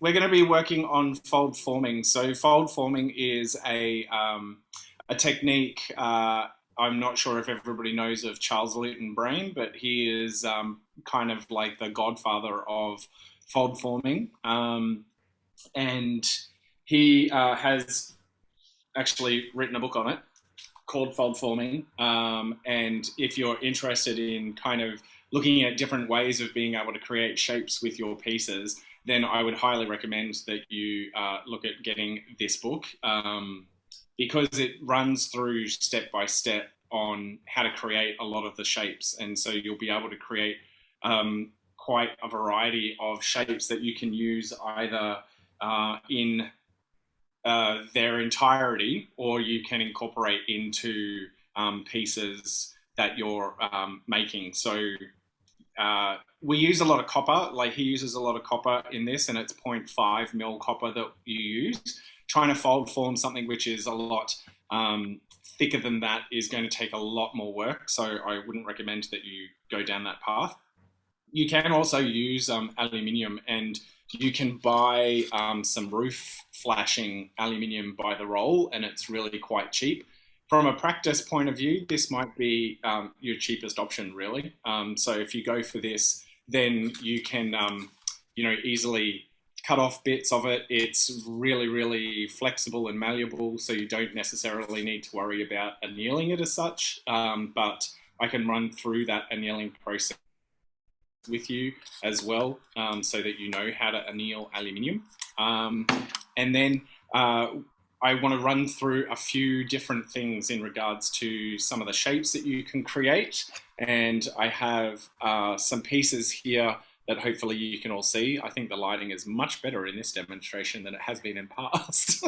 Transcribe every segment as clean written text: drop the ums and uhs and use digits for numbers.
we're going to be working on fold forming. So fold forming is a technique. I'm not sure if everybody knows of Charles Luton Brain, but he is kind of like the godfather of fold forming. And he has actually written a book on it called Fold Forming. And if you're interested in kind of looking at different ways of being able to create shapes with your pieces, then I would highly recommend that you look at getting this book, because it runs through step by step on how to create a lot of the shapes. And so you'll be able to create quite a variety of shapes that you can use either in their entirety, or you can incorporate into pieces that you're making. So we use a lot of copper. Like, he uses a lot of copper in this, and it's 0.5 mil copper that you use. Trying to fold form something which is a lot thicker than that is going to take a lot more work. So I wouldn't recommend that you go down that path. You can also use aluminium, and you can buy some roof flashing aluminium by the roll, and it's really quite cheap. From a practice point of view, this might be your cheapest option, really. So if you go for this, then you can, easily cut off bits of it. It's really, really flexible and malleable, so you don't necessarily need to worry about annealing it as such. But I can run through that annealing process with you as well, so that you know how to anneal aluminium. And then I want to run through a few different things in regards to some of the shapes that you can create. And I have some pieces here that hopefully you can all see. I think the lighting is much better in this demonstration than it has been in past.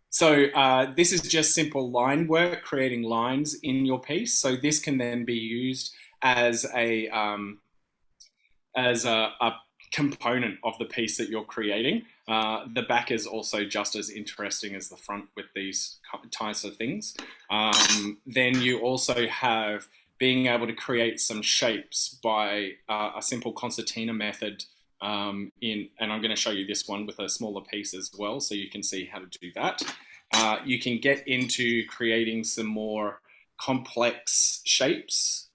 So this is just simple line work, creating lines in your piece. So this can then be used as a component of the piece that you're creating. The back is also just as interesting as the front with these types of things. Then you also have being able to create some shapes by a simple concertina method. And I'm going to show you this one with a smaller piece as well, so you can see how to do that. You can get into creating some more complex shapes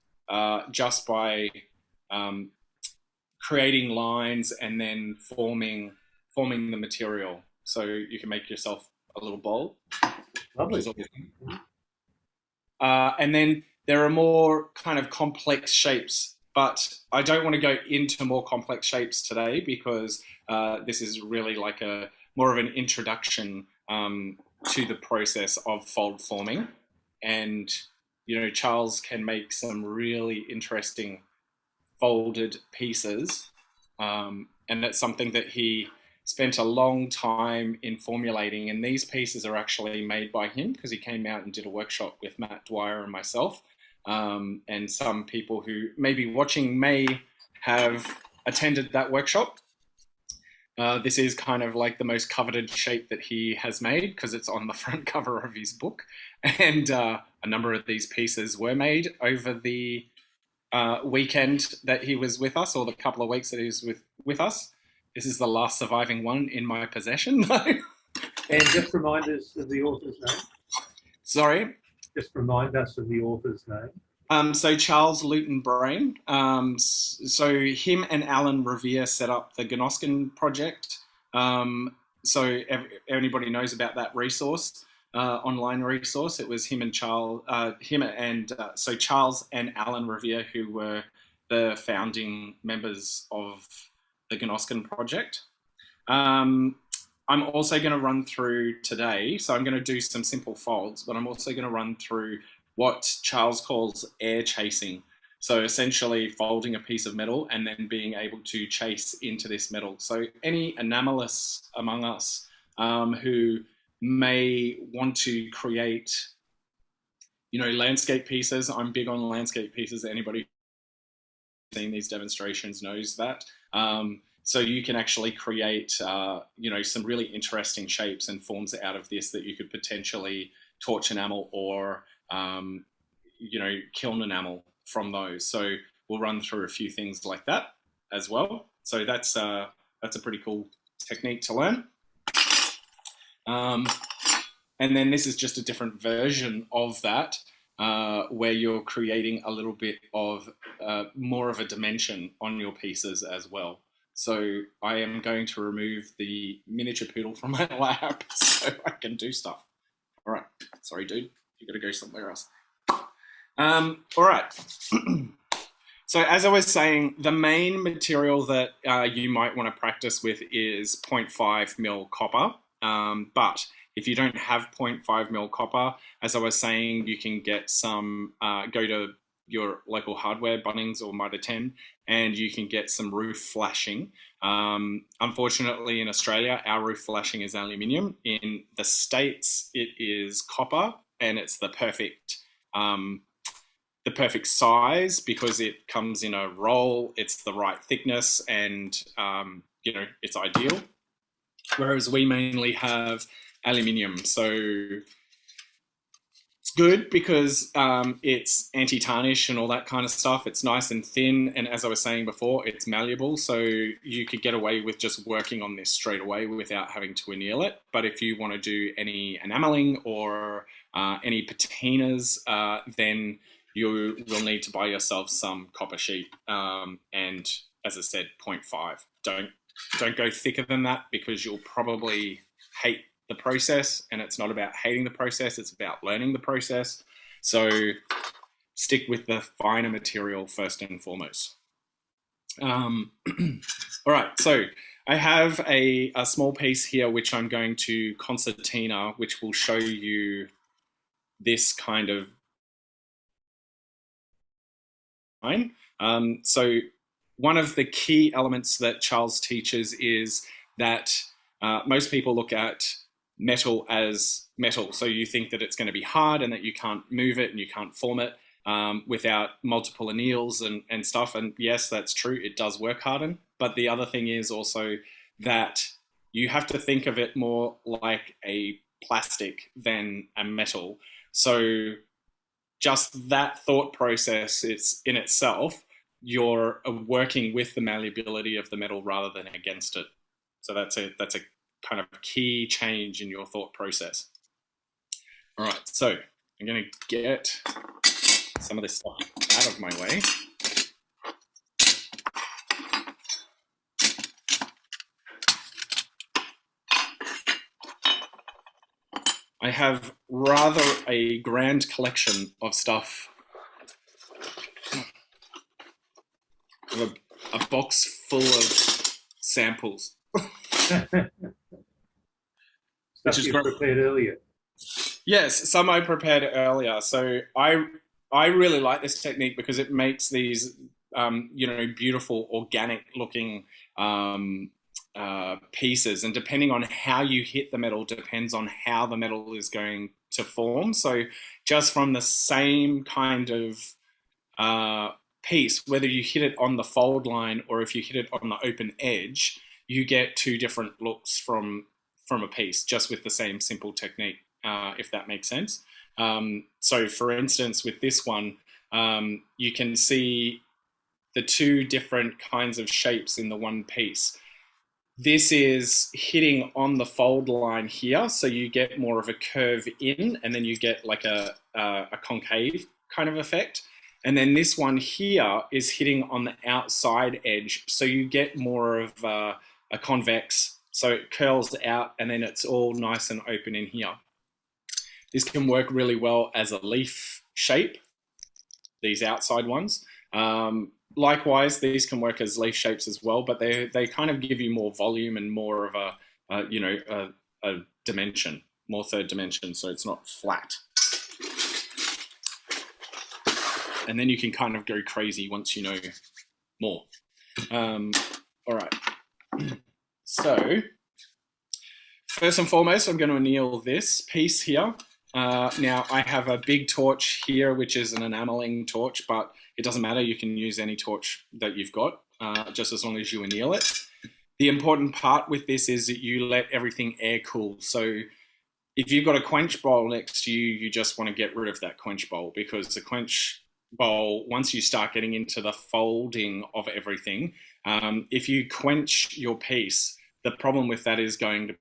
just by creating lines and then forming the material. So you can make yourself a little bowl. Lovely. And then there are more kind of complex shapes, but I don't want to go into more complex shapes today, because this is really like more of an introduction to the process of fold forming. And Charles can make some really interesting folded pieces, and that's something that he spent a long time in formulating. And these pieces are actually made by him, because he came out and did a workshop with Matt Dwyer and myself. And some people who may be watching may have attended that workshop. This is kind of like the most coveted shape that he has made, because it's on the front cover of his book. And a number of these pieces were made over the weekend that he was with us, or the couple of weeks that he was with us. This is the last surviving one in my possession, though. And just remind us of the author's name. Sorry? Just remind us of the author's name. So Charles Luton Brain. So him and Alan Revere set up the Gnoskin project. So everybody knows about that resource, online resource. It was him and Charles, so Charles and Alan Revere, who were the founding members of the Gnoskin project. I'm also going to run through today, so I'm going to do some simple folds, but I'm also going to run through what Charles calls air chasing. So essentially folding a piece of metal and then being able to chase into this metal. So any enamelists among us who may want to create, landscape pieces. I'm big on landscape pieces. Anybody who's seen these demonstrations knows that. So you can actually create, some really interesting shapes and forms out of this that you could potentially torch enamel or, kiln enamel from those. So we'll run through a few things like that as well. So that's that's a pretty cool technique to learn. And then this is just a different version of that, where you're creating a little bit of more of a dimension on your pieces as well. So I am going to remove the miniature poodle from my lap so I can do stuff. All right. Sorry, dude. You got to go somewhere else. All right. So as I was saying, the main material that you might want to practice with is 0.5 mil copper. But if you don't have 0.5 mil copper, as I was saying, you can get some, go to your local hardware, Bunnings or Mitre 10, and you can get some roof flashing. Unfortunately, in Australia, our roof flashing is aluminium. In the States, it is copper, and it's the perfect size because it comes in a roll, it's the right thickness, and you know, it's ideal. Whereas we mainly have aluminium, so it's good because it's anti-tarnish and all that kind of stuff. It's nice and thin, and as I was saying before, it's malleable, so you could get away with just working on this straight away without having to anneal it. But if you want to do any enameling or any patinas, then you will need to buy yourself some copper sheet, and as I said, 0.5. Don't go thicker than that because you'll probably hate the process, and it's not about hating the process, it's about learning the process. So stick with the finer material first and foremost. All right, so I have a small piece here which I'm going to concertina, which will show you this kind of so one of the key elements that Charles teaches is that most people look at metal as metal. So you think that it's going to be hard and that you can't move it and you can't form it without multiple anneals and stuff. And yes, that's true. It does work harden. But the other thing is also that you have to think of it more like a plastic than a metal. So just that thought process, it's in itself, you're working with the malleability of the metal rather than against it. So that's a kind of key change in your thought process. All right, so I'm going to get some of this stuff out of my way. I have rather a grand collection of stuff. I have a box full of samples. Stuff you prepared earlier. Yes, some I prepared earlier. So I really like this technique because it makes these you know, beautiful organic looking pieces, and depending on how you hit the metal depends on how the metal is going to form. So just from the same kind of piece, whether you hit it on the fold line or if you hit it on the open edge, you get two different looks from a piece just with the same simple technique, if that makes sense. So for instance, with this one, you can see the two different kinds of shapes in the one piece. This is hitting on the fold line here, so you get more of a curve in, and then you get like a concave kind of effect. And then this one here is hitting on the outside edge, so you get more of a convex, so it curls out and then it's all nice and open in here. This can work really well as a leaf shape, these outside ones. Likewise, these can work as leaf shapes as well, but they kind of give you more volume and more of a dimension, more third dimension, so it's not flat. And then you can kind of go crazy once you know more. All right. So first and foremost, I'm going to anneal this piece here. Now I have a big torch here, which is an enameling torch, but it doesn't matter. You can use any torch that you've got, just as long as you anneal it. The important part with this is that you let everything air cool. So if you've got a quench bowl next to you, you just want to get rid of that quench bowl, because the quench bowl, once you start getting into the folding of everything, If you quench your piece, the problem with that is going to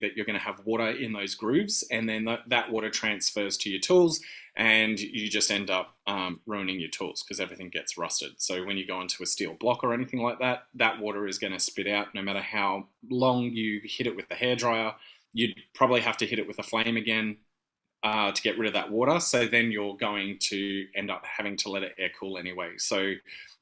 that you're going to have water in those grooves, and then that water transfers to your tools, and you just end up ruining your tools because everything gets rusted. So when you go into a steel block or anything like that, that water is going to spit out no matter how long you hit it with the hairdryer. You'd probably have to hit it with a flame again to get rid of that water. So then you're going to end up having to let it air cool anyway. So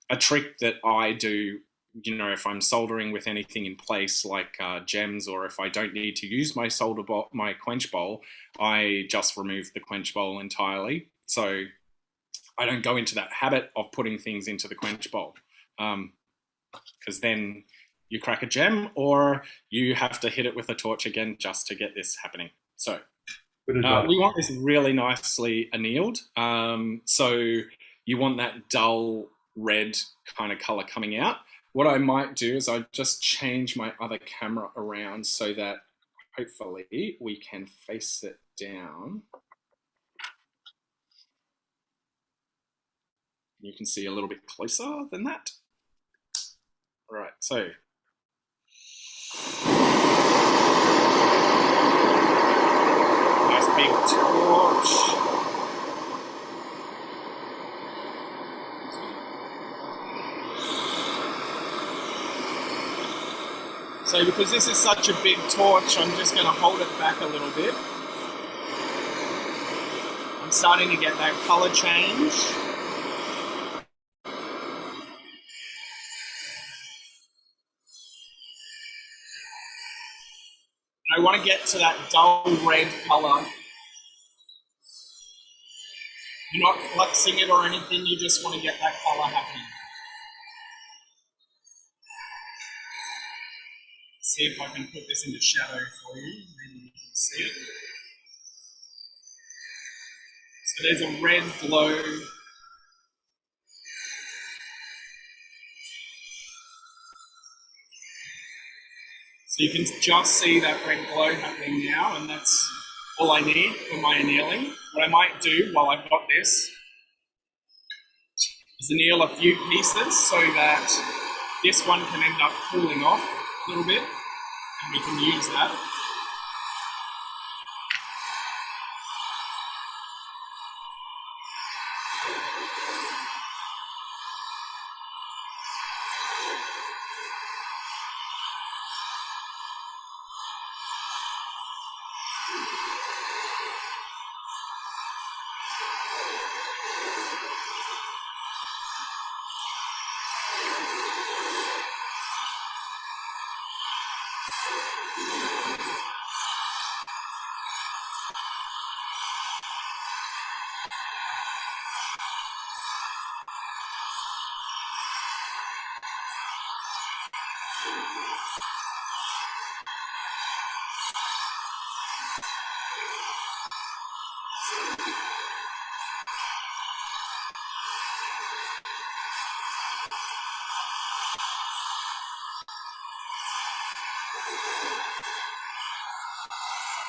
a trick that I do, you know, if I'm soldering with anything in place like gems, or if I don't need to use my solder bowl, my quench bowl, I just remove the quench bowl entirely. So I don't go into that habit of putting things into the quench bowl, because then you crack a gem or you have to hit it with a torch again just to get this happening. So we want this really nicely annealed. So you want that dull red kind of color coming out. What I might do is I just change my other camera around so that hopefully we can face it down. You can see a little bit closer than that. All right, so. Nice big torch. So because this is such a big torch, I'm just going to hold it back a little bit. I'm starting to get that color change. I want to get to that dull red color. You're not flexing it or anything, you just want to get that color happening. See if I can put this into shadow for you, maybe you can see it. So there's a red glow. So you can just see that red glow happening now, and that's all I need for my annealing. What I might do while I've got this is anneal a few pieces so that this one can end up cooling off a little bit, and we can use that.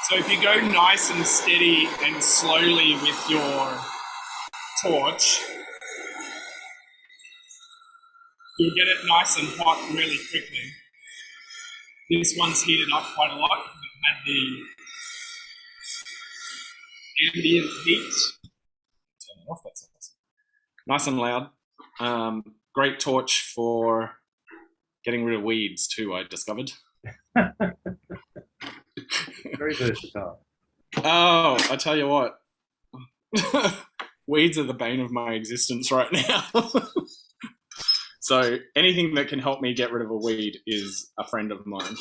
So if you go nice and steady and slowly with your torch, you'll get it nice and hot really quickly. This one's heated up quite a lot because it had the ambient heat. Turn it off, that's awesome. Nice and loud. Great torch for getting rid of weeds too, I discovered. Very versatile. Oh, I tell you what. Weeds are the bane of my existence right now. So anything that can help me get rid of a weed is a friend of mine.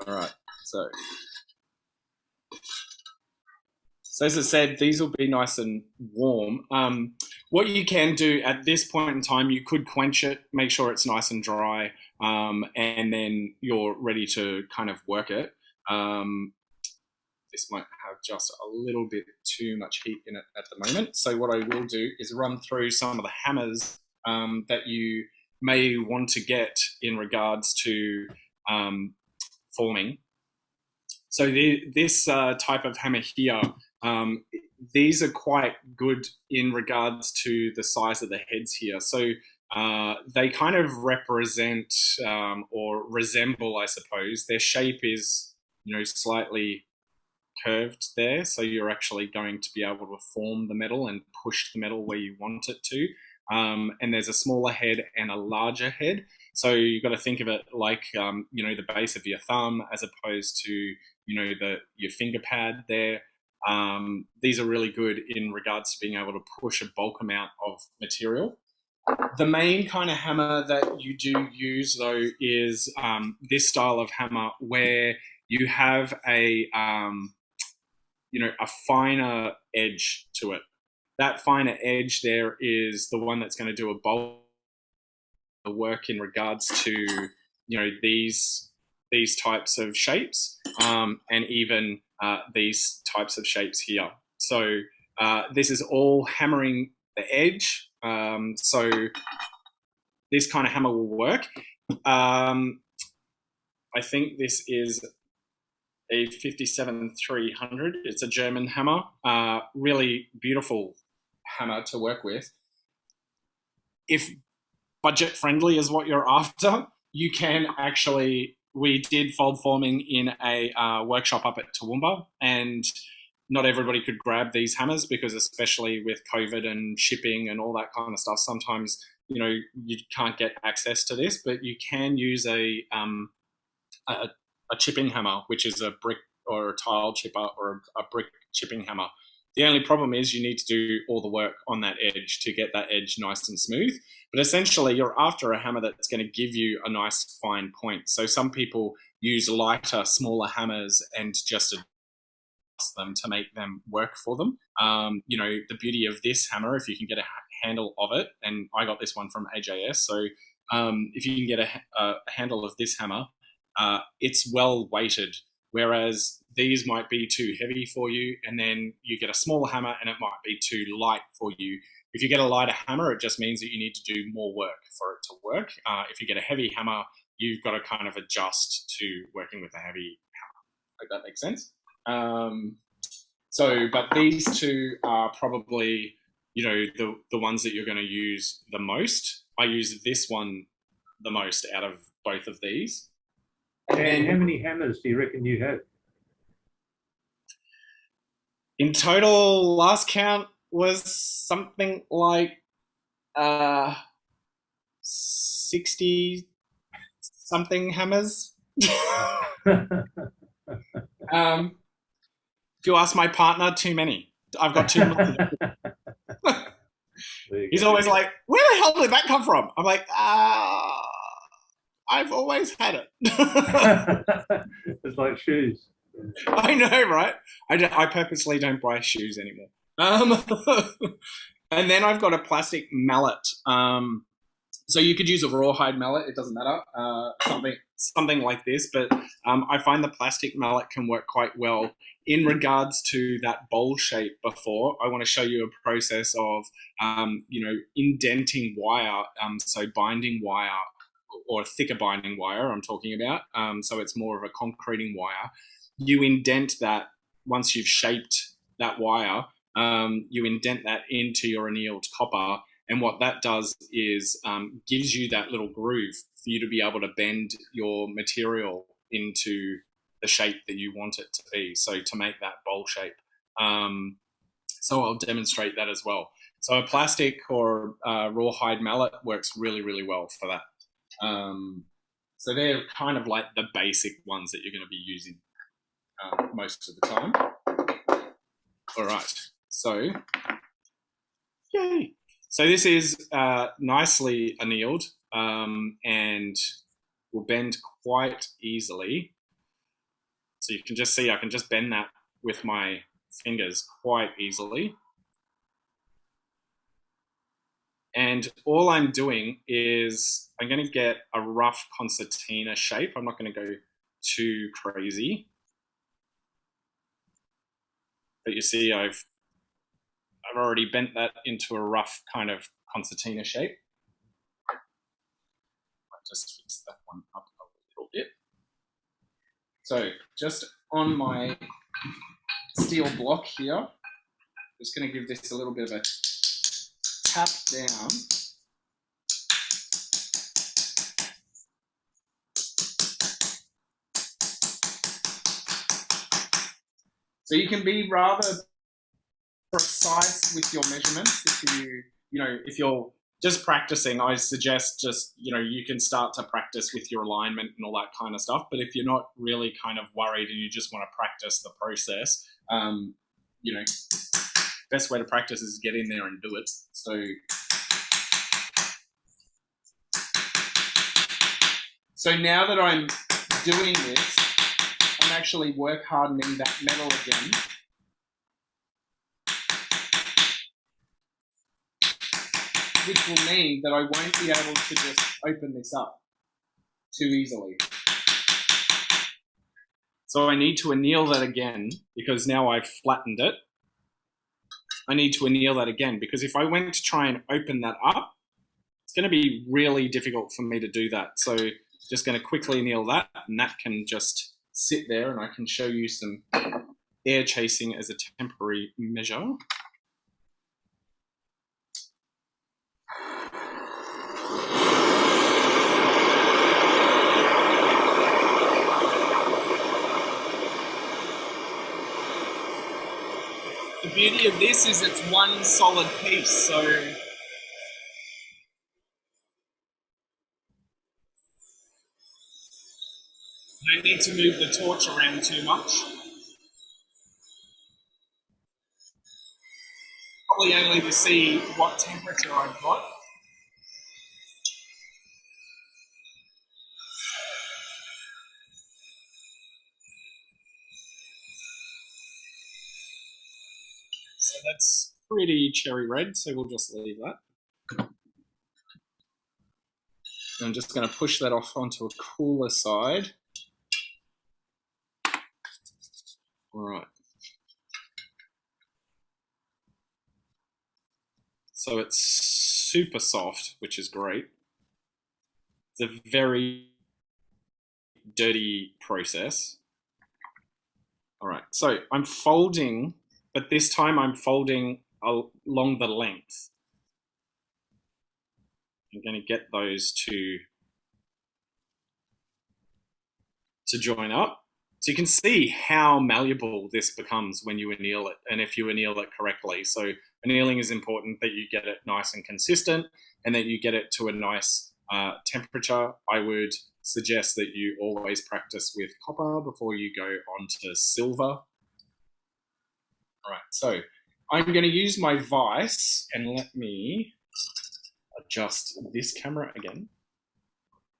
All right, so as I said, these will be nice and warm. What you can do at this point in time, you could quench it, make sure it's nice and dry, and then you're ready to kind of work it. This might have just a little bit too much heat in it at the moment. So what I will do is run through some of the hammers that you may want to get in regards to forming. So this type of hammer here, these are quite good in regards to the size of the heads here. So They kind of represent or resemble, I suppose. Their shape is, slightly curved there, so you're actually going to be able to form the metal and push the metal where you want it to. And there's a smaller head and a larger head. So you've got to think of it like, the base of your thumb as opposed to, your finger pad there. These are really good in regards to being able to push a bulk amount of material. The main kind of hammer that you do use, though, is this style of hammer where you have a finer edge to it. That finer edge there is the one that's going to do a bulk of work in regards to these types of shapes, and even these types of shapes here. So this is all hammering the edge. So this kind of hammer will work. I think this is a 57-300. It's a German hammer. Really beautiful hammer to work with. If budget friendly is what you're after, you can actually, we did fold forming in a workshop up at Toowoomba, and not everybody could grab these hammers because, especially with COVID and shipping and all that kind of stuff, sometimes you can't get access to this, but you can use a chipping hammer, which is a brick or a tile chipper or a brick chipping hammer. The only problem is you need to do all the work on that edge to get that edge nice and smooth. But essentially, you're after a hammer that's going to give you a nice fine point. So some people use lighter, smaller hammers and just adjust them to make them work for them. The beauty of this hammer, if you can get a handle of it, and I got this one from AJS, so if you can get a handle of this hammer, it's well weighted, whereas these might be too heavy for you, and then you get a smaller hammer and it might be too light for you. If you get a lighter hammer, it just means that you need to do more work for it to work. If you get a heavy hammer, you've got to kind of adjust to working with a heavy hammer. Hope that makes sense. But these two are probably, the ones that you're going to use the most. I use this one the most out of both of these. And how many hammers do you reckon you have? In total, last count was something like 60 something hammers. If you ask my partner, too many. I've got too many. He's always like, where the hell did that come from? I'm like, I've always had it. It's like shoes. I know, right? I purposely don't buy shoes anymore. And then I've got a plastic mallet. So you could use a rawhide mallet. It doesn't matter. Something like this. But I find the plastic mallet can work quite well. In regards to that bowl shape before, I want to show you a process of, indenting wire. So binding wire, or thicker binding wire I'm talking about. So it's more of a concreting wire. You indent that once you've shaped that wire, you indent that into your annealed copper. And what that does is gives you that little groove for you to be able to bend your material into the shape that you want it to be. So to make that bowl shape. So I'll demonstrate that as well. So a plastic or rawhide mallet works really, really well for that. So they're kind of like the basic ones that you're going to be using most of the time. All right, so yay. So this is nicely annealed and will bend quite easily. So you can just see I can just bend that with my fingers quite easily. And all I'm doing is I'm going to get a rough concertina shape. I'm not going to go too crazy. But you see I've already bent that into a rough kind of concertina shape. I'll just fix that one up a little bit. So just on my steel block here, just going to give this a little bit of a tap down. So you can be rather precise with your measurements. If you're just practicing, I suggest just, you can start to practice with your alignment and all that kind of stuff. But if you're not really kind of worried and you just want to practice the process, best way to practice is get in there and do it. So now that I'm doing this, I'm actually work hardening that metal again. Which will mean that I won't be able to just open this up too easily. So I need to anneal that again, because now I've flattened it. I need to anneal that again, because if I went to try and open that up, it's going to be really difficult for me to do that. So just going to quickly anneal that, and that can just sit there, and I can show you some air chasing as a temporary measure. The beauty of this is it's one solid piece, so I don't need to move the torch around too much. Probably only to see what temperature I've got. So that's pretty cherry red, so we'll just leave that. I'm just going to push that off onto a cooler side. All right. So it's super soft, which is great. It's a very dirty process. All right, so I'm folding, but this time I'm folding along the length. I'm going to get those to join up. So you can see how malleable this becomes when you anneal it, and if you anneal it correctly. So annealing is important, that you get it nice and consistent and that you get it to a nice temperature. I would suggest that you always practice with copper before you go on to silver. All right, so I'm going to use my vise, and let me adjust this camera again.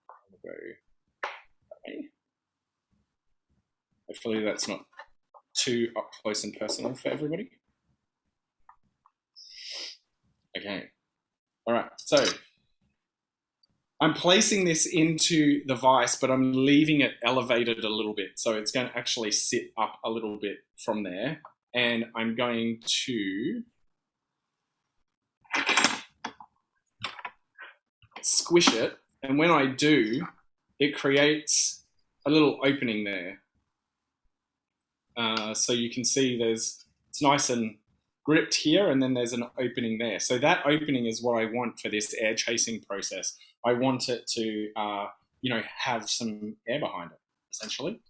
I'll go that way. Hopefully that's not too up close and personal for everybody. Okay. All right, so I'm placing this into the vise, but I'm leaving it elevated a little bit. So it's going to actually sit up a little bit from there. And I'm going to squish it. And when I do, it creates a little opening there. So you can see it's nice and gripped here, and then there's an opening there. So that opening is what I want for this air chasing process. I want it to, have some air behind it, essentially.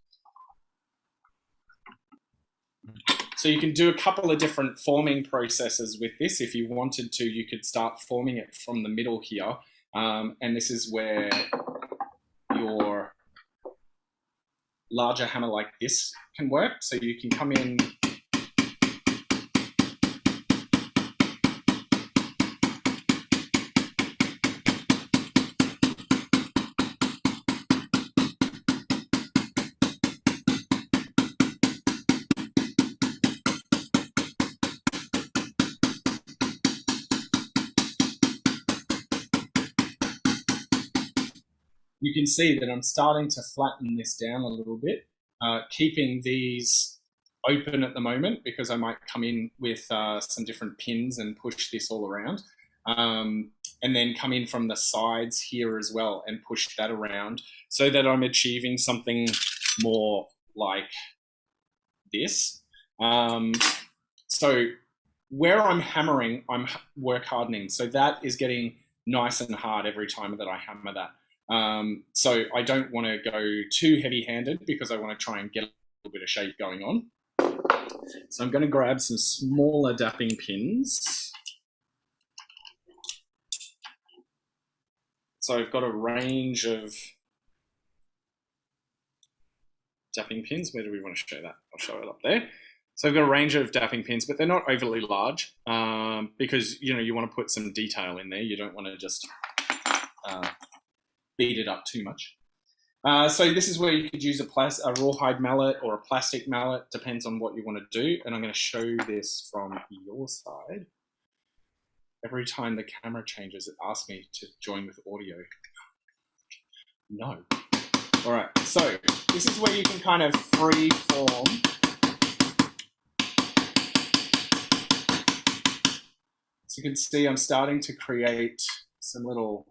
So you can do a couple of different forming processes with this. If you wanted to, you could start forming it from the middle here. And this is where your larger hammer like this can work. So you can come in you can see that I'm starting to flatten this down a little bit, keeping these open at the moment because I might come in with some different pins and push this all around. And then come in from the sides here as well and push that around so that I'm achieving something more like this. So where I'm hammering, I'm work hardening. So that is getting nice and hard every time that I hammer that. So I don't want to go too heavy-handed because I want to try and get a little bit of shape going on. So I'm going to grab some smaller dapping pins. So I've got a range of dapping pins. Where do we want to show that? I'll show it up there. So I've got a range of dapping pins, but they're not overly large because, you know, you want to put some detail in there. You don't want to just beat it up too much. So this is where you could use a rawhide mallet or a plastic mallet, depends on what you want to do. And I'm going to show this from your side. Every time the camera changes, it asks me to join with audio. No. All right, so this is where you can kind of free form. So you can see I'm starting to create some little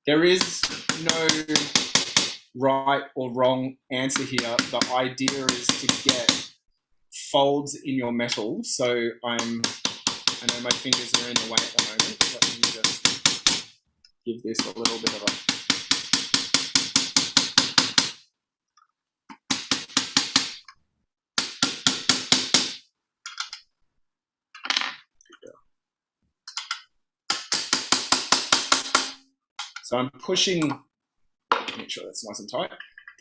There is no right or wrong answer here. The idea is to get folds in your metal. So I know my fingers are in the way at the moment. Let me just give this a little bit of a... So I'm pushing, make sure that's nice and tight,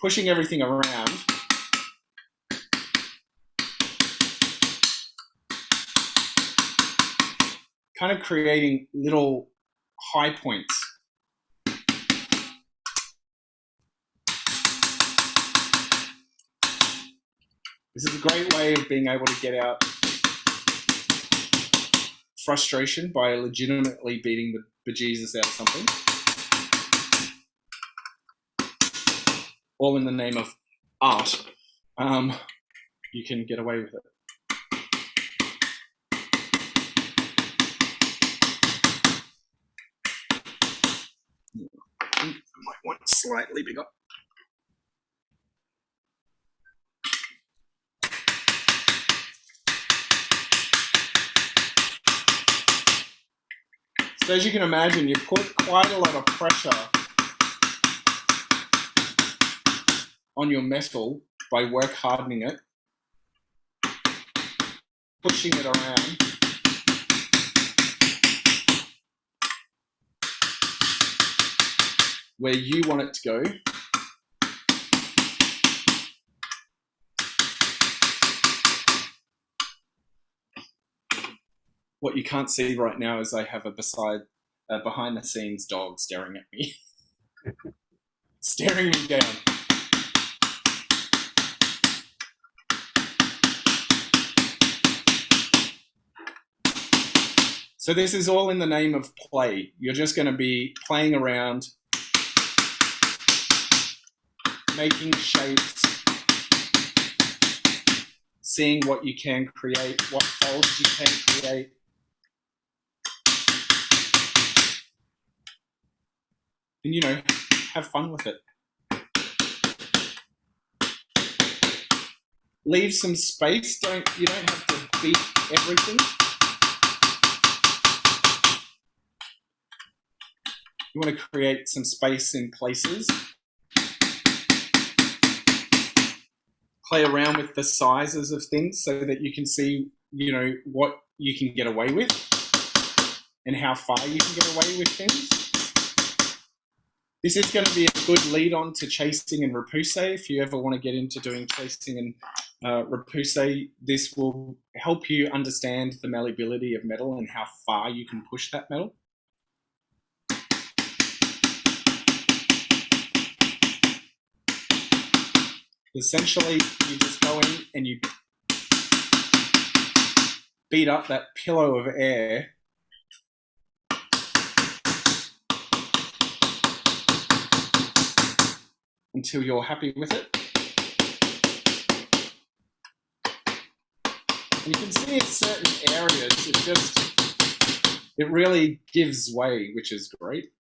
pushing everything around. Kind of creating little high points. This is a great way of being able to get out frustration by legitimately beating the bejesus out of something. All in the name of art. You can get away with it. I think I might want it slightly bigger. So as you can imagine, you put quite a lot of pressure on your metal by work hardening it, pushing it around. Where you want it to go. What you can't see right now is I have a behind the scenes dog staring at me. Staring me down. So this is all in the name of play. You're just going to be playing around, making shapes, seeing what you can create, what folds you can create. And, you know, have fun with it. Leave some space. You don't have to beat everything. You want to create some space in places. Play around with the sizes of things so that you can see, you know, what you can get away with and how far you can get away with things. This is going to be a good lead on to chasing and repousse. If you ever want to get into doing chasing and repousse, this will help you understand the malleability of metal and how far you can push that metal. Essentially, you just go in and you beat up that pillow of air until you're happy with it. And you can see in certain areas, it really gives way, which is great.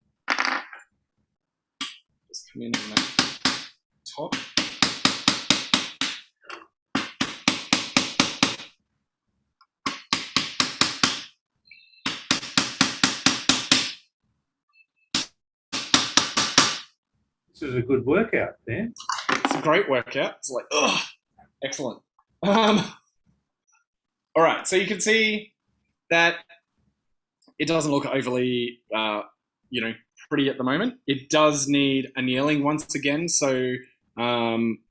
Just come in on that top. This is a good workout, Dan. It's a great workout. It's like, ugh, excellent. All right, so you can see that it doesn't look overly, pretty at the moment. It does need annealing once again, so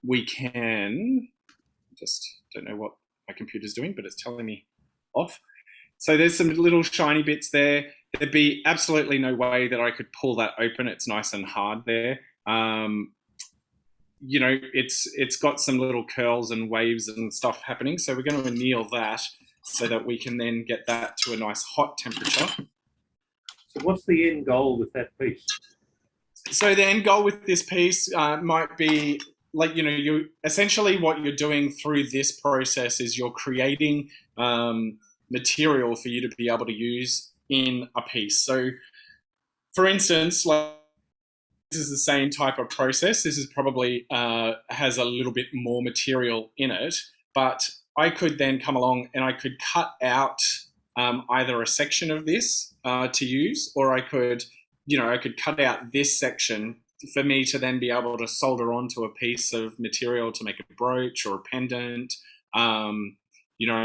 we can just don't know what my computer's doing, but it's telling me off. So there's some little shiny bits there. There'd be absolutely no way that I could pull that open. It's nice and hard there. It's got some little curls and waves and stuff happening. So we're going to anneal that so that we can then get that to a nice hot temperature. So what's the end goal with that piece? So the end goal with this piece might be like, you essentially what you're doing through this process is you're creating material for you to be able to use in a piece. So for instance, like this is the same type of process. This is probably has a little bit more material in it, but I could then come along and I could cut out either a section of this to use, or I could cut out this section for me to then be able to solder onto a piece of material to make a brooch or a pendant. I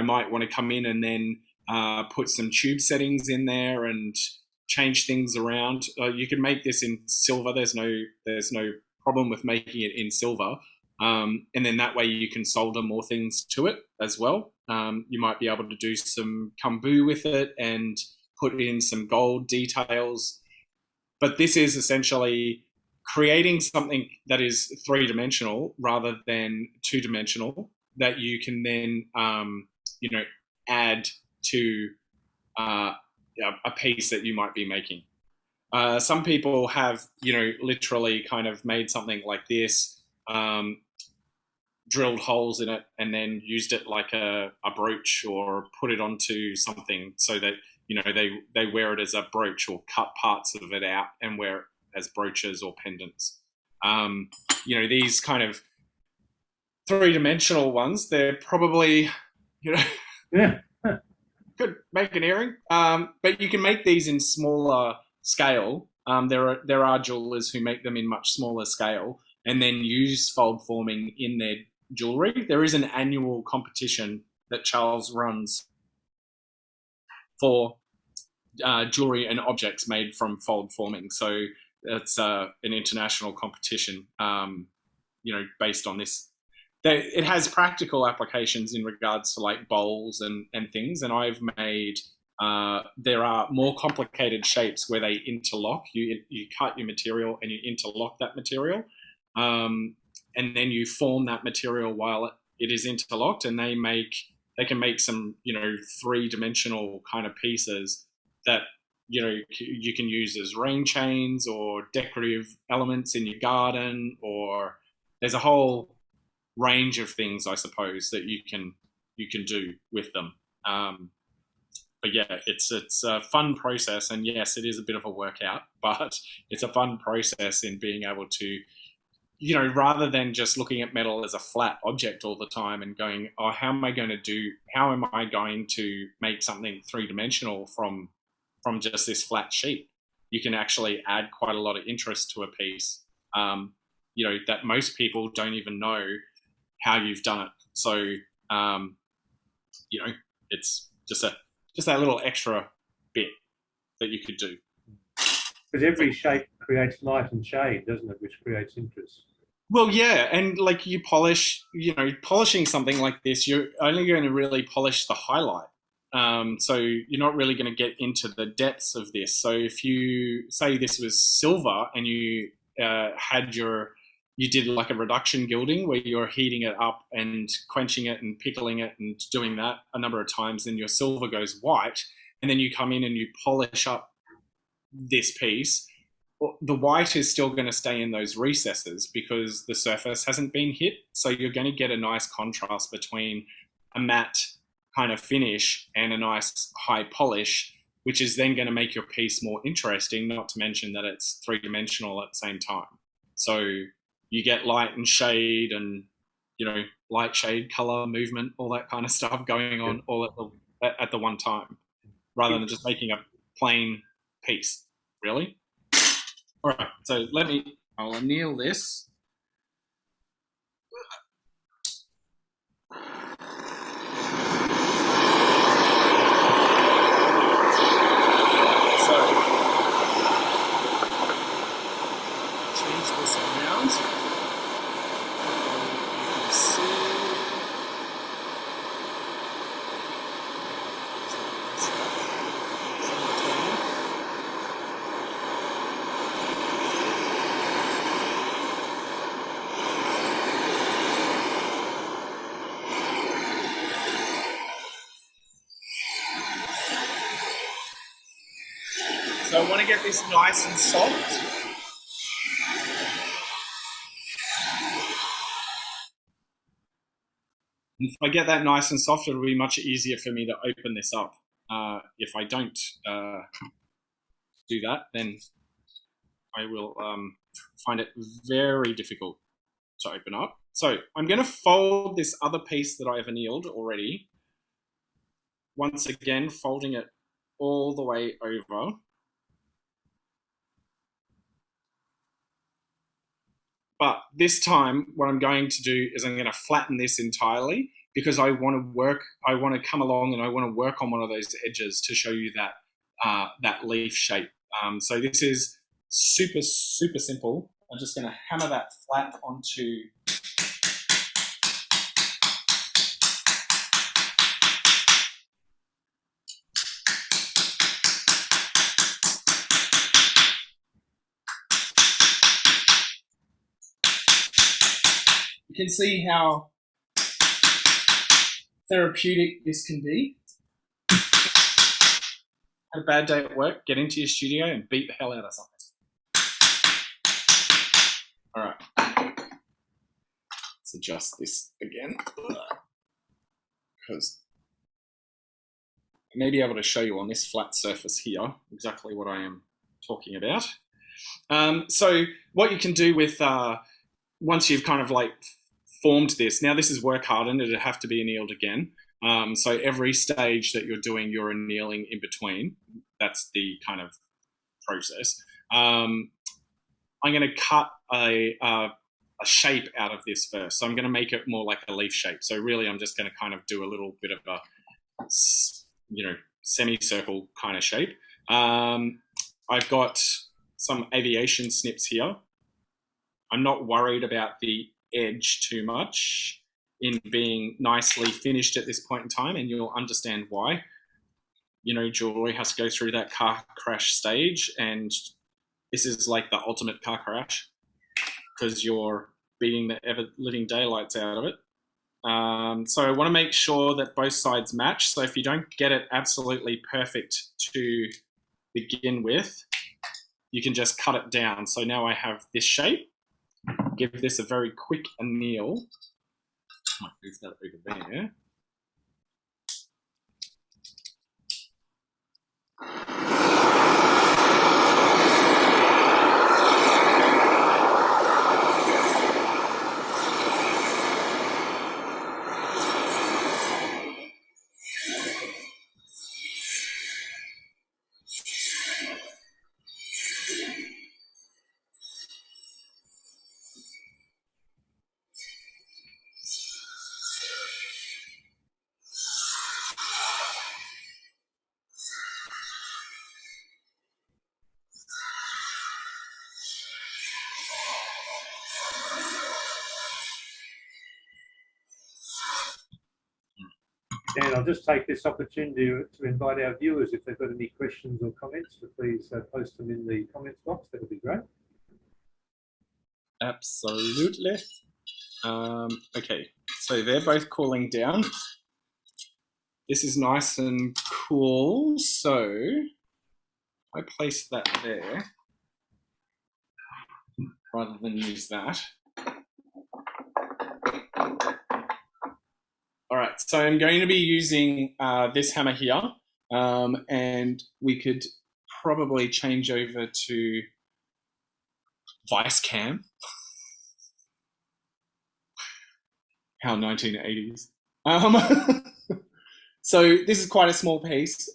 might want to come in and then put some tube settings in there and change things around. You can make this in silver. There's no problem with making it in silver. And then that way you can solder more things to it as well. You might be able to do some kambu with it and put in some gold details. But this is essentially creating something that is three-dimensional rather than two-dimensional that you can then, add to a piece that you might be making. Some people have, literally kind of made something like this, drilled holes in it and then used it like a brooch, or put it onto something so that, they wear it as a brooch, or cut parts of it out and wear it as brooches or pendants. These kind of three-dimensional ones, they're probably, Yeah. could make an earring, but you can make these in smaller scale. There are jewelers who make them in much smaller scale and then use fold forming in their jewelry. There is an annual competition that Charles runs for jewelry and objects made from fold forming. So it's an international competition, based on this. It has practical applications in regards to like bowls and things. And I've made, there are more complicated shapes where they interlock. You cut your material and you interlock that material. And then you form that material while it is interlocked, and they can make some, three-dimensional kind of pieces that, you can use as rain chains or decorative elements in your garden, or there's a whole range of things, I suppose, that you can do with them. But yeah, it's a fun process, and yes, it is a bit of a workout, but it's a fun process in being able to, rather than just looking at metal as a flat object all the time and going, oh, how am I going to make something three-dimensional from just this flat sheet? You can actually add quite a lot of interest to a piece, that most people don't even know how you've done it. So, it's just that little extra bit that you could do. Because every shape creates light and shade, doesn't it? Which creates interest. Well, yeah, and like you polishing something like this, you're only going to really polish the highlight. So you're not really going to get into the depths of this. So if you say this was silver and you you did like a reduction gilding where you're heating it up and quenching it and pickling it and doing that a number of times, then your silver goes white, and then you come in and you polish up this piece, the white is still going to stay in those recesses because the surface hasn't been hit. So you're going to get a nice contrast between a matte kind of finish and a nice high polish, which is then going to make your piece more interesting, not to mention that it's three-dimensional at the same time. So you get light and shade and, light, shade, color, movement, all that kind of stuff going on all at the one time, rather than just making a plain piece, really. All right, so I'll anneal this. So, change this around. You can see. So I want to get this nice and soft. If I get that nice and soft, it'll be much easier for me to open this up. If I don't do that, then I will find it very difficult to open up. So I'm going to fold this other piece that I've annealed already. Once again, folding it all the way over. But this time, what I'm going to do is I'm going to flatten this entirely because I want to come along and I want to work on one of those edges to show you that, that leaf shape. So this is super, super simple. I'm just going to hammer that flat onto you can see how therapeutic this can be. Had a bad day at work, get into your studio and beat the hell out of something. All right, let's adjust this again because I may be able to show you on this flat surface here exactly what I am talking about. So what you can do with, once you've kind of like formed this, now this is work hardened, it'd have to be annealed again. So every stage that you're doing, you're annealing in between. That's the kind of process. I'm going to cut a shape out of this first. So I'm going to make it more like a leaf shape. So really, I'm just going to kind of do a little bit of a, semicircle kind of shape. I've got some aviation snips here. I'm not worried about the edge too much in being nicely finished at this point in time, and you'll understand why. Jewelry has to go through that car crash stage, and this is like the ultimate car crash because you're beating the ever living daylights out of it. So I want to make sure that both sides match. So if you don't get it absolutely perfect to begin with, you can just cut it down. So now I have this shape. Give this a very quick anneal. Might move that over there. And I'll just take this opportunity to invite our viewers, if they've got any questions or comments, to please post them in the comments box. That would be great. Absolutely. Okay, so they're both cooling down. This is nice and cool, so I place that there rather than use that. All right, so I'm going to be using this hammer here, and we could probably change over to vice cam. How 1980s. So this is quite a small piece.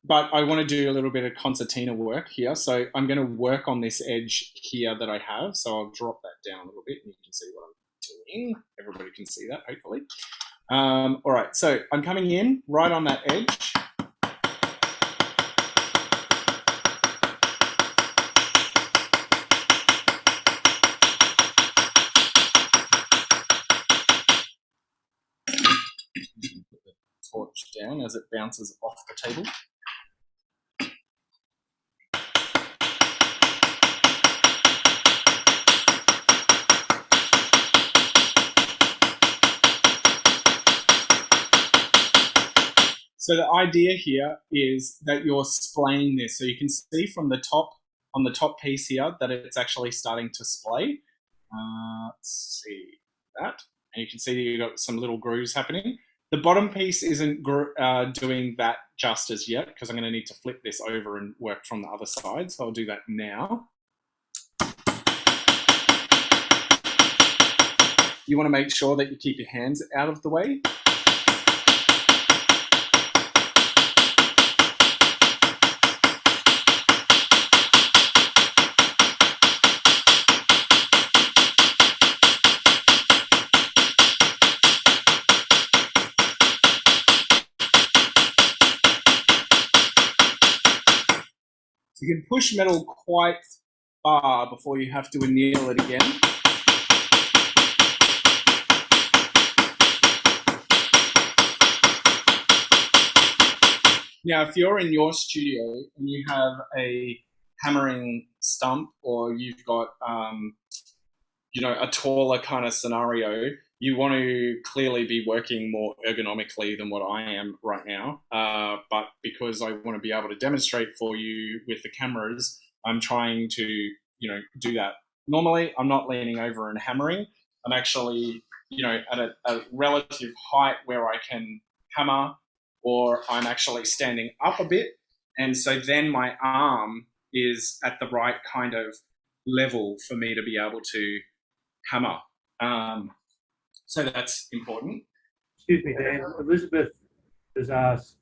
but I want to do a little bit of concertina work here. So I'm going to work on this edge here that I have. So I'll drop that down a little bit and you can see what I'm doing. Everybody can see that, hopefully. All right, so I'm coming in right on that edge. Put the torch down as it bounces off the table. So the idea here is that you're splaying this. So you can see from the top, on the top piece here, that it's actually starting to splay. Let's see that. And you can see that you've got some little grooves happening. The bottom piece isn't doing that just as yet because I'm going to need to flip this over and work from the other side. So I'll do that now. You want to make sure that you keep your hands out of the way. So you can push metal quite far before you have to anneal it again. Now, if you're in your studio and you have a hammering stump or you've got, a taller kind of scenario, you want to clearly be working more ergonomically than what I am right now. But because I want to be able to demonstrate for you with the cameras, I'm trying to, do that. Normally, I'm not leaning over and hammering. I'm actually, at a relative height where I can hammer, or I'm actually standing up a bit. And so then my arm is at the right kind of level for me to be able to hammer. So that's important. Excuse me, Dan. Elizabeth has asked,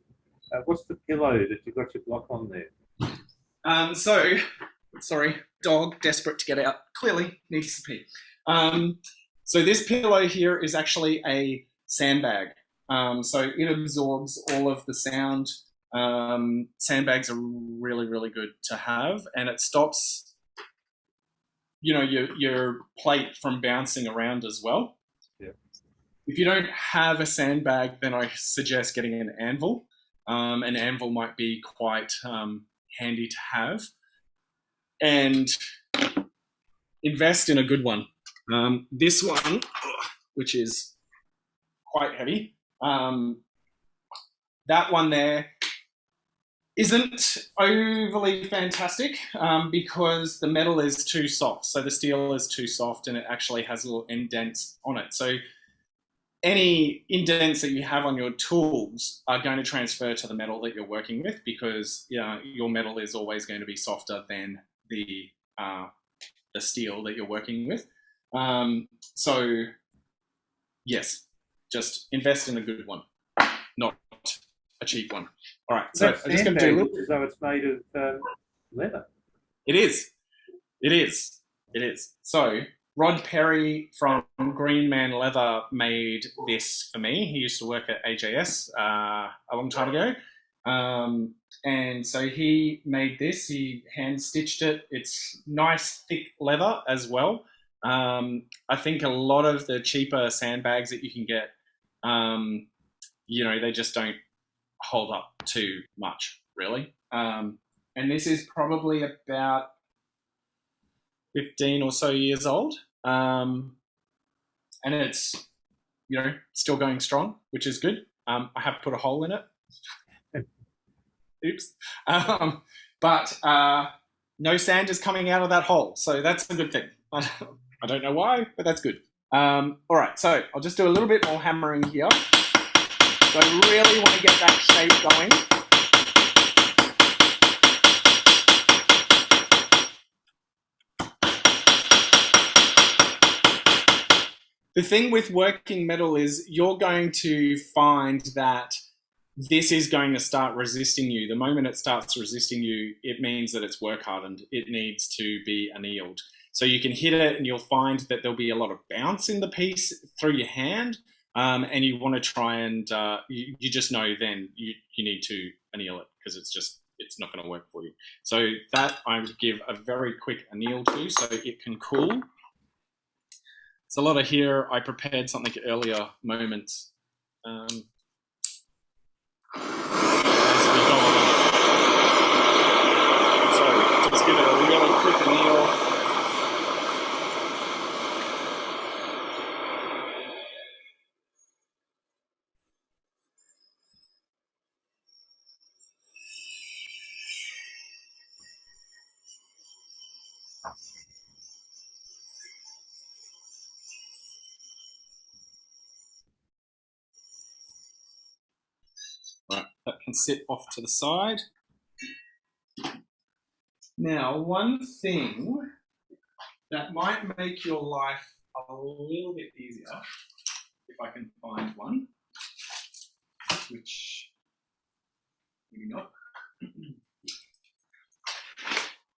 what's the pillow that you've got your block on there? Sorry, dog, desperate to get out. Clearly needs to pee. So this pillow here is actually a sandbag. So it absorbs all of the sound. Sandbags are really, really good to have, and it stops, your plate from bouncing around as well. Yeah. If you don't have a sandbag, then I suggest getting an anvil. An anvil might be quite handy to have. And invest in a good one. This one, which is quite heavy, that one there isn't overly fantastic because the metal is too soft. So the steel is too soft and it actually has little indents on it. So any indents that you have on your tools are going to transfer to the metal that you're working with because your metal is always going to be softer than the steel that you're working with. So yes, just invest in a good one, not a cheap one. All right, so I'm just going to do a little. As though it's made of leather. It is. So Rod Perry from Green Man Leather made this for me. He used to work at AJS a long time ago. And so he made this, he hand stitched it. It's nice, thick leather as well. I think a lot of the cheaper sandbags that you can get, they just don't hold up too much, really. And this is probably about 15 or so years old. And it's, still going strong, which is good. I have put a hole in it. Oops. But no sand is coming out of that hole. So that's a good thing. I don't know why, but that's good. All right, so I'll just do a little bit more hammering here. So I really want to get that shape going. The thing with working metal is you're going to find that this is going to start resisting you. The moment it starts resisting you, it means that it's work hardened. It needs to be annealed. So you can hit it and you'll find that there'll be a lot of bounce in the piece through your hand. And you want to try and, you just know then you need to anneal it because it's not going to work for you. So that I would give a very quick anneal to so it can cool. It's a lot of here. I prepared something earlier moments. As we go along. So just give it a really quick anneal. Right, that can sit off to the side. Now, one thing that might make your life a little bit easier, if I can find one, which maybe not.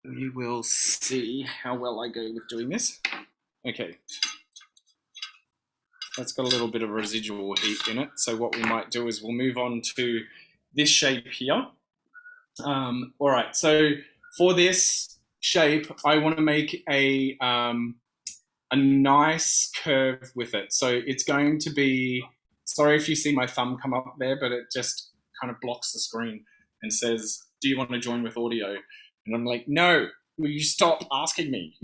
We will see how well I go with doing this. Okay. That's got a little bit of residual heat in it. So what we might do is we'll move on to this shape here. All right, so for this shape, I want to make a nice curve with it. So it's going to be, sorry if you see my thumb come up there, but it just kind of blocks the screen and says, do you want to join with audio? And I'm like, no, will you stop asking me?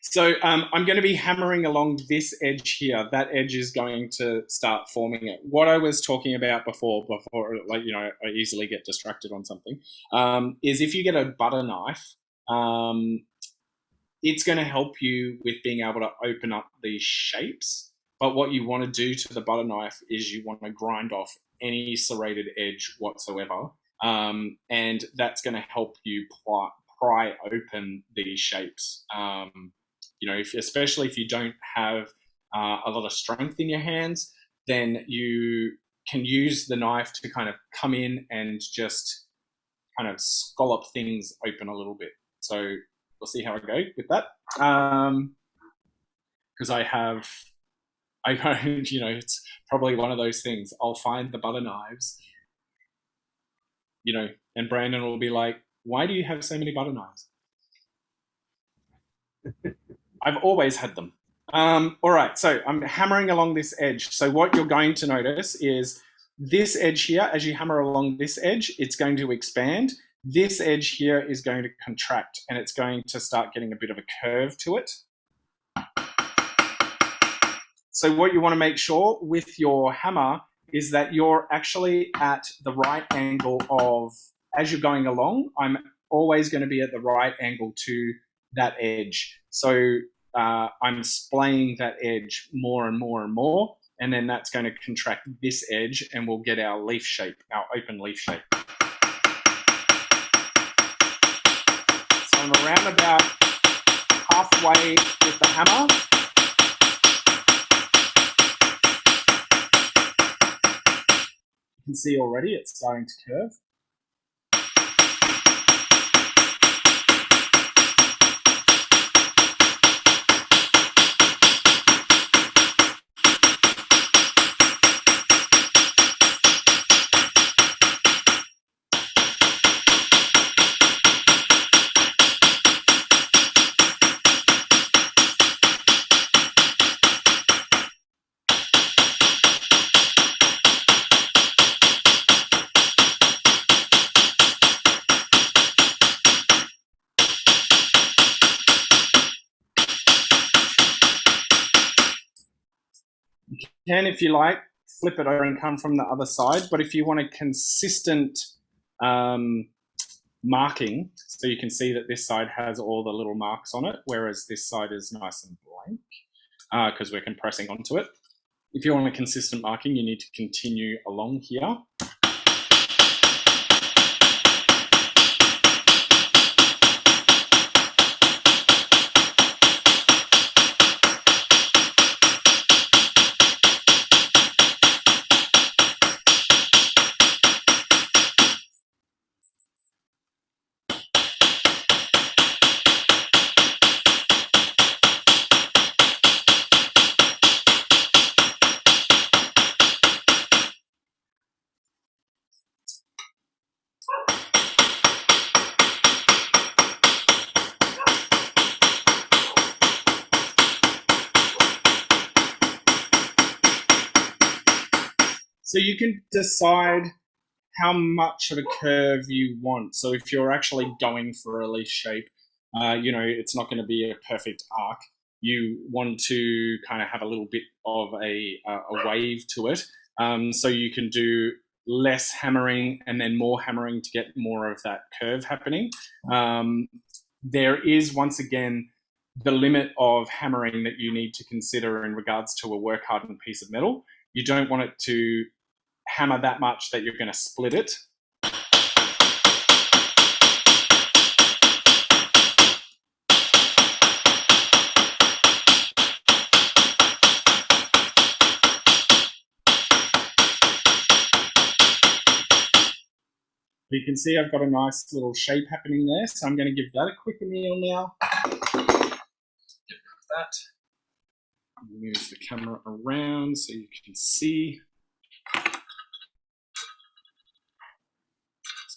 So I'm going to be hammering along this edge here. That edge is going to start forming it. What I was talking about before, like, you know, I easily get distracted on something, is if you get a butter knife, it's going to help you with being able to open up these shapes. But what you want to do to the butter knife is you want to grind off any serrated edge whatsoever. And that's going to help you pry open these shapes. You know, especially if you don't have a lot of strength in your hands, then you can use the knife to kind of come in and just kind of scallop things open a little bit. So we'll see how I go with that. Because you know, it's probably one of those things. I'll find the butter knives, you know, and Brandon will be like, why do you have so many butter knives? I've always had them. All right, so I'm hammering along this edge. So what you're going to notice is this edge here, as you hammer along this edge, it's going to expand. This edge here is going to contract and it's going to start getting a bit of a curve to it. So what you want to make sure with your hammer is that you're actually at the right angle of, as you're going along, I'm always going to be at the right angle to that edge. So I'm splaying that edge more and more and more, and then that's going to contract this edge and we'll get our leaf shape, our open leaf shape. So I'm around about halfway with the hammer. You can see already it's starting to curve. Can, if you like, flip it over and come from the other side. But if you want a consistent marking, so you can see that this side has all the little marks on it, whereas this side is nice and blank because we're compressing onto it. If you want a consistent marking, you need to continue along here. So you can decide how much of a curve you want. So if you're actually going for a leaf shape, it's not going to be a perfect arc. You want to kind of have a little bit of a wave to it. So you can do less hammering and then more hammering to get more of that curve happening. There is, once again, the limit of hammering that you need to consider in regards to a work hardened piece of metal. You don't want it to hammer that much that you're going to split it. You can see I've got a nice little shape happening there, so I'm going to give that a quick anneal now. That. Move the camera around so you can see. Let's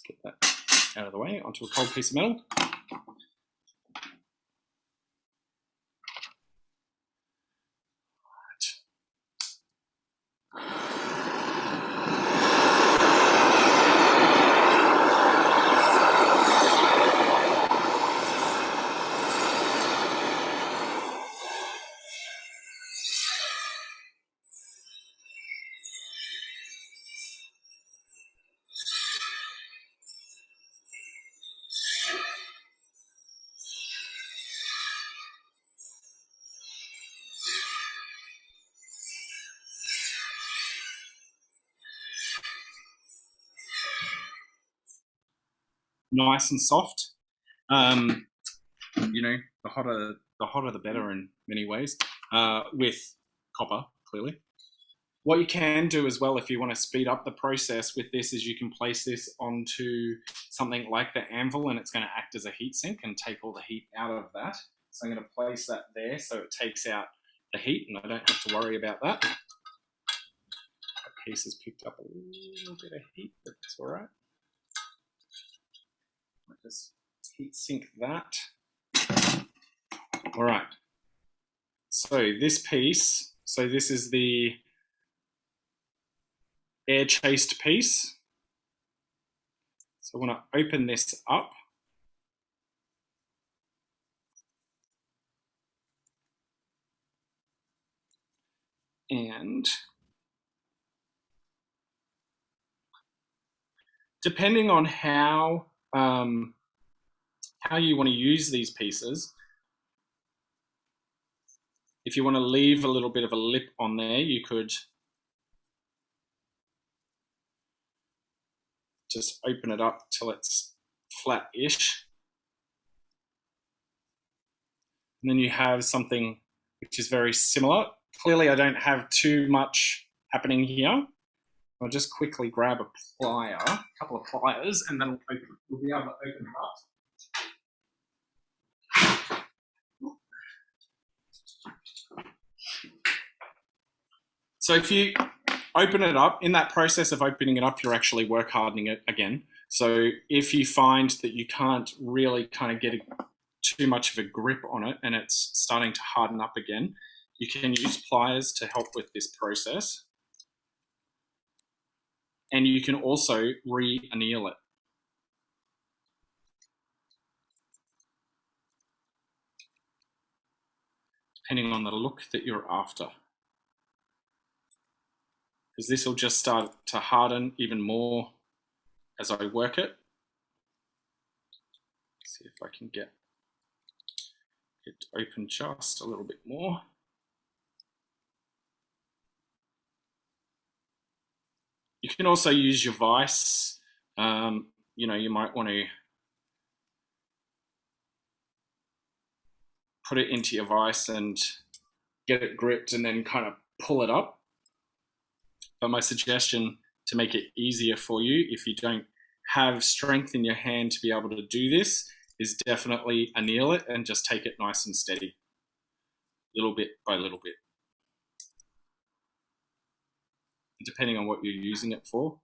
get that out of the way onto a cold piece of metal. Nice and soft. The hotter the better in many ways, with copper, clearly. What you can do as well, if you want to speed up the process with this, is you can place this onto something like the Anvil, and it's going to act as a heat sink and take all the heat out of that. So I'm going to place that there so it takes out the heat and I don't have to worry about that. That piece has picked up a little bit of heat, but that's all right. I'll just heat sink that. All right. So this piece, this is the air chased piece. So I want to open this up. And depending on how you want to use these pieces, if you want to leave a little bit of a lip on there, you could just open it up till it's flat-ish. And then you have something which is very similar. Clearly, I don't have too much happening here. I'll just quickly grab a plier, a couple of pliers, and then we'll be able to open it up. So if you open it up, in that process of opening it up, you're actually work hardening it again. So if you find that you can't really kind of get too much of a grip on it and it's starting to harden up again, you can use pliers to help with this process. And you can also re-anneal it. Depending on the look that you're after. Because this will just start to harden even more as I work it. Let's see if I can get it to open just a little bit more. You can also use your vise. You might want to put it into your vise and get it gripped and then kind of pull it up. But my suggestion, to make it easier for you, if you don't have strength in your hand to be able to do this, is definitely anneal it and just take it nice and steady, little bit by little bit. Depending on what you're using it for,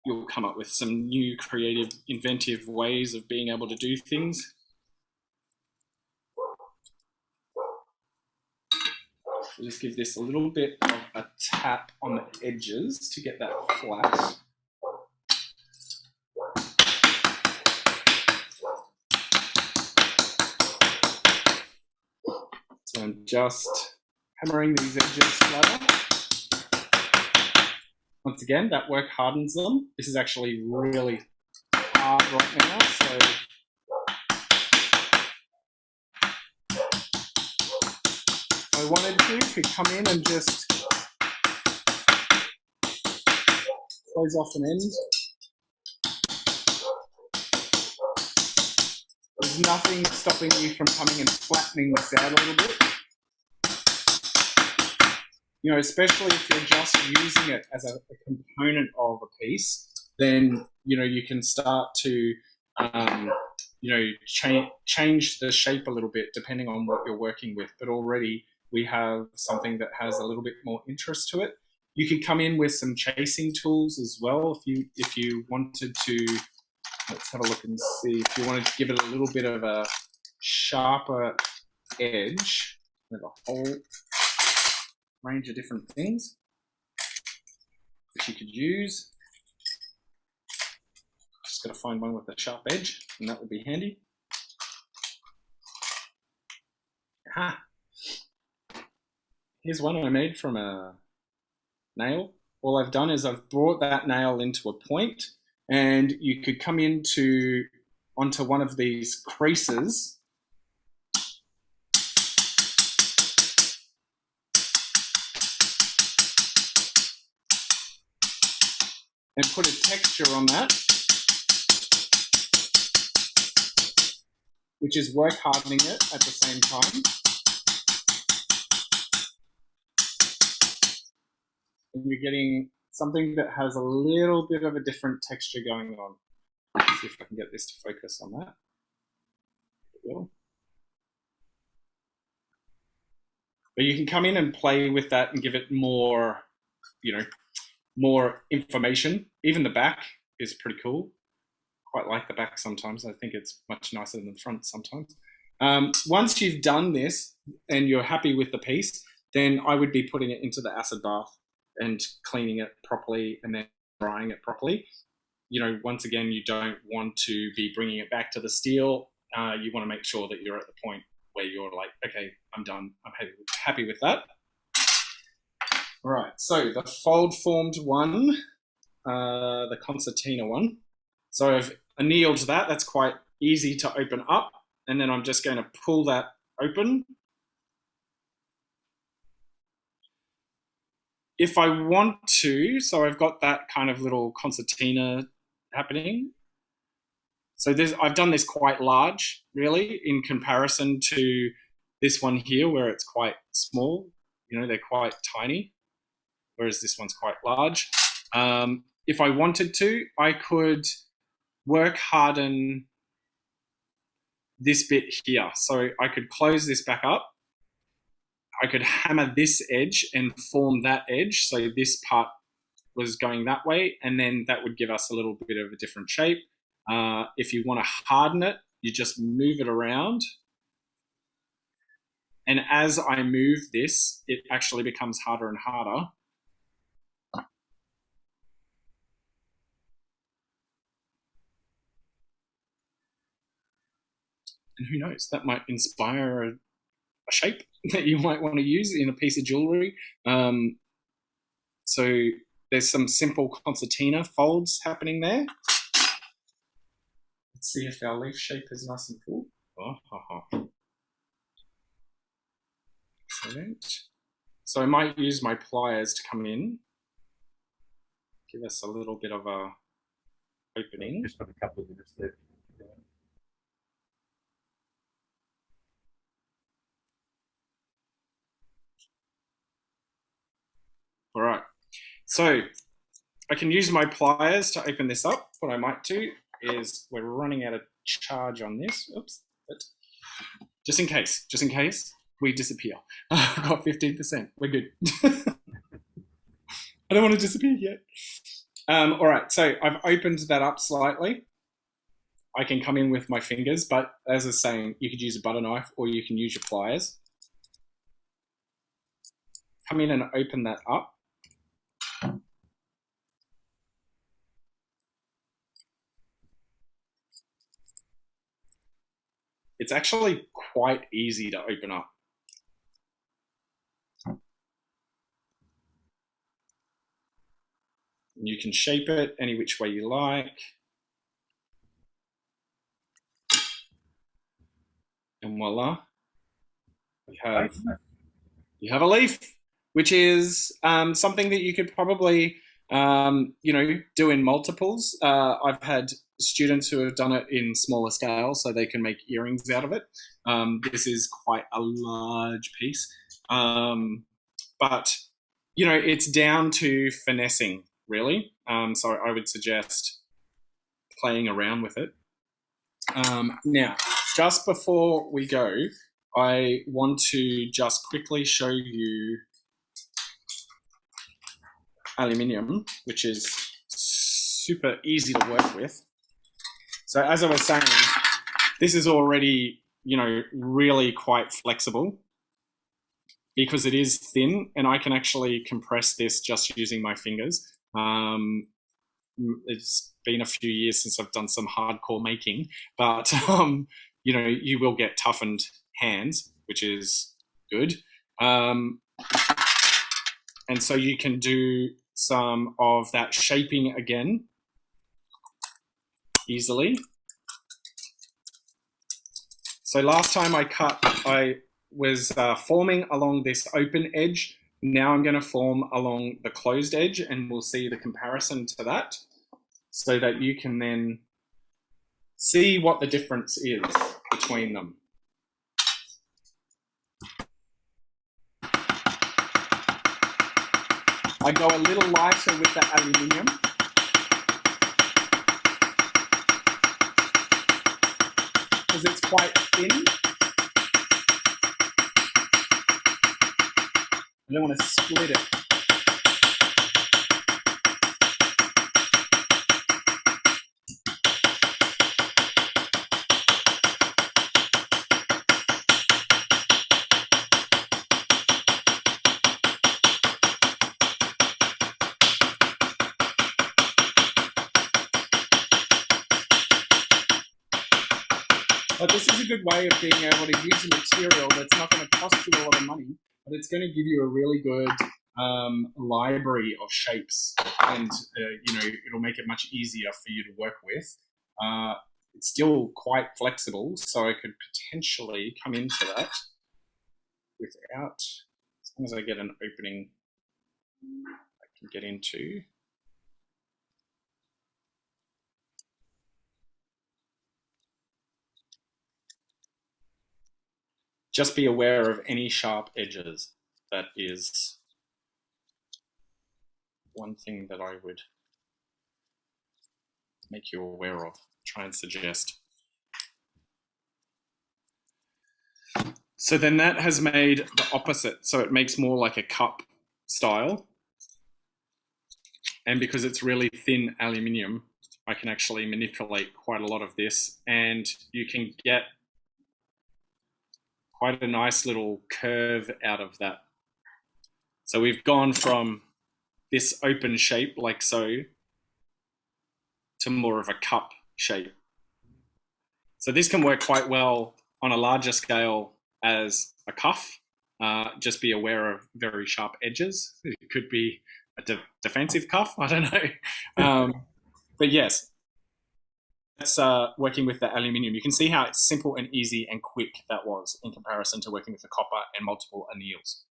you'll come up with some new creative, inventive ways of being able to do things. So just give this a little bit of a tap on the edges to get that flat. So I'm just hammering these edges flatter. Once again, that work hardens them. This is actually really hard right now, so if I wanted to, could come in and just close off an end. There's nothing stopping you from coming and flattening this out a little bit. You know, especially if you're just using it as a component of a piece, then, you know, you can start to, you know, change the shape a little bit depending on what you're working with. But already we have something that has a little bit more interest to it. You can come in with some chasing tools as well if you wanted to. Let's have a look and see. If you wanted to give it a little bit of a sharper edge, there's a whole range of different things that you could use. Just got to find one with a sharp edge, and that would be handy. Aha! Here's one I made from a nail. All I've done is I've brought that nail into a point, and you could come onto one of these creases and put a texture on that, which is work hardening it at the same time. And you're getting something that has a little bit of a different texture going on. Let's see if I can get this to focus on that. But you can come in and play with that and give it more, you know, more information. Even the back is pretty cool. Quite like the back sometimes. I think it's much nicer than the front sometimes. Once you've done this and you're happy with the piece, then I would be putting it into the acid bath and cleaning it properly and then drying it properly. You know, once again, you don't want to be bringing it back to the steel. You want to make sure that you're at the point where you're like, okay, I'm done. I'm happy with that. All right, so the fold-formed one, the Concertina one. So I've annealed that. That's quite easy to open up. And then I'm just going to pull that open. If I want to, so I've got that kind of little concertina happening. So I've done this quite large, really, in comparison to this one here, where it's quite small. You know, they're quite tiny, whereas this one's quite large. If I wanted to, I could work harden this bit here. So I could close this back up. I could hammer this edge and form that edge. So this part was going that way, and then that would give us a little bit of a different shape. If you want to harden it, you just move it around. And as I move this, it actually becomes harder and harder. And who knows, that might inspire a shape that you might want to use in a piece of jewelry. So there's some simple concertina folds happening there. Let's see if our leaf shape is nice and full. Excellent. So I might use my pliers to come in, give us a little bit of a opening. Just got a couple of minutes left. All right, so I can use my pliers to open this up. What I might do is, we're running out of charge on this. Oops, but just in case we disappear. I've got 15%, we're good. I don't want to disappear yet. All right, so I've opened that up slightly. I can come in with my fingers, but as I was saying, you could use a butter knife or you can use your pliers. come in and open that up. It's actually quite easy to open up. You can shape it any which way you like. And voila, you have a leaf, which is something that you could probably, do in multiples. I've had students who have done it in smaller scale so they can make earrings out of it. This is quite a large piece. But, it's down to finessing, really. So I would suggest playing around with it. Now, just before we go, I want to just quickly show you aluminium, which is super easy to work with. So as I was saying, this is already, really quite flexible because it is thin, and I can actually compress this just using my fingers. It's been a few years since I've done some hardcore making, but you will get toughened hands, which is good. And so you can do some of that shaping again easily. So last time I cut, I was forming along this open edge. Now I'm going to form along the closed edge, and we'll see the comparison to that so that you can then see what the difference is between them. I go a little lighter with the aluminium. Because it's quite thin. I don't want to split it. But this is a good way of being able to use a material that's not going to cost you a lot of money, but it's going to give you a really good library of shapes, and it'll make it much easier for you to work with. It's still quite flexible, so I could potentially come into that without, as long as I get an opening I can get into. Just be aware of any sharp edges. That is one thing that I would make you aware of, try and suggest. So then that has made the opposite. So it makes more like a cup style. And because it's really thin aluminium, I can actually manipulate quite a lot of this, and you can get quite a nice little curve out of that. So we've gone from this open shape like so to more of a cup shape. So this can work quite well on a larger scale as a cuff. Just be aware of very sharp edges. It could be a defensive cuff, I don't know. But yes, that's working with the aluminium. You can see how it's simple and easy and quick that was in comparison to working with the copper and multiple anneals.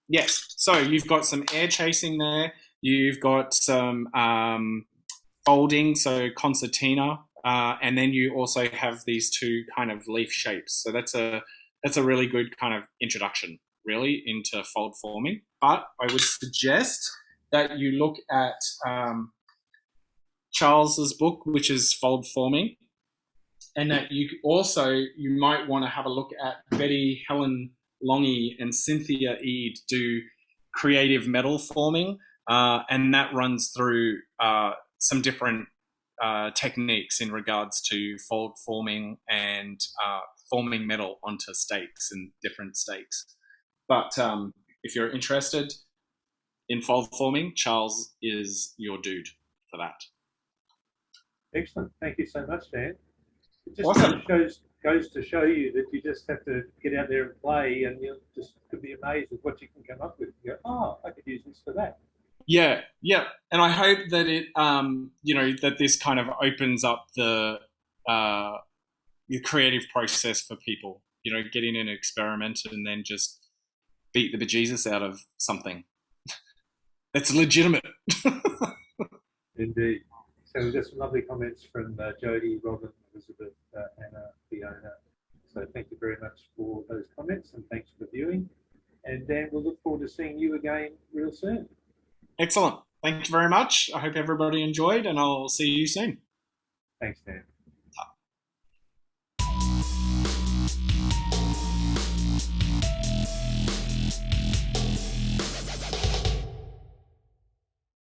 Yes, so you've got some air chasing there. You've got some folding, so concertina, and then you also have these two kind of leaf shapes. So that's a really good kind of introduction, really, into fold forming. But I would suggest that you look at Charles's book, which is Fold Forming, and that you might want to have a look at Betty Helen Longy and Cynthia Eade do creative metal forming, and that runs through some different techniques in regards to fold forming and forming metal onto stakes and different stakes. But if you're interested in fold forming, Charles is your dude for that. Excellent. Thank you so much, Dan. It just Awesome. goes to show you that you just have to get out there and play, and you just could be amazed with what you can come up with. You go, oh, I could use this for that. Yeah, yeah, and I hope that it, that this kind of opens up uh, the creative process for people. Getting in an experiment and then just beat the bejesus out of something that's legitimate. Indeed. So we've got some lovely comments from Jody, Robin, Elizabeth, Anna, Fiona. So thank you very much for those comments, and thanks for viewing. And Dan, we'll look forward to seeing you again real soon. Excellent. Thank you very much. I hope everybody enjoyed, and I'll see you soon. Thanks, Dan.